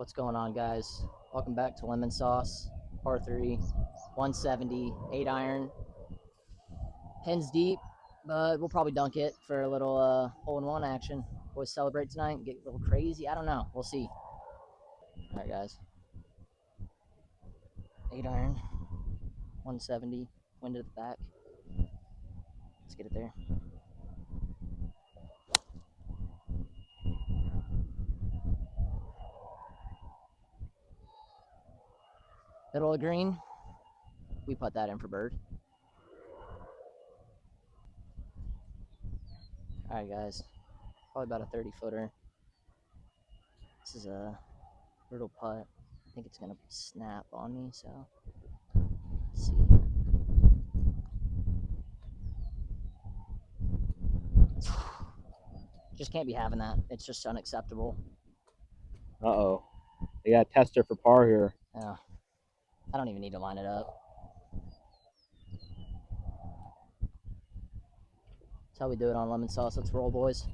What's going on, guys? Welcome back to Lemon Sauce, par 3, 170, 8 iron. Pins deep, but we'll probably dunk it for a little hole-in-one action. Boys celebrate tonight and get a little crazy. I don't know. We'll see. All right, guys. 8 iron, 170, wind at the back. Let's get it there. Middle of green. We put that in for bird. All right, guys. Probably about a 30-footer. This is a brutal putt. I think it's going to snap on me, so let's see. Just can't be having that. It's just unacceptable. Uh-oh. They got a tester for par here. Yeah. I don't even need to line it up. That's how we do it on Lemon Sauce. Let's roll, boys.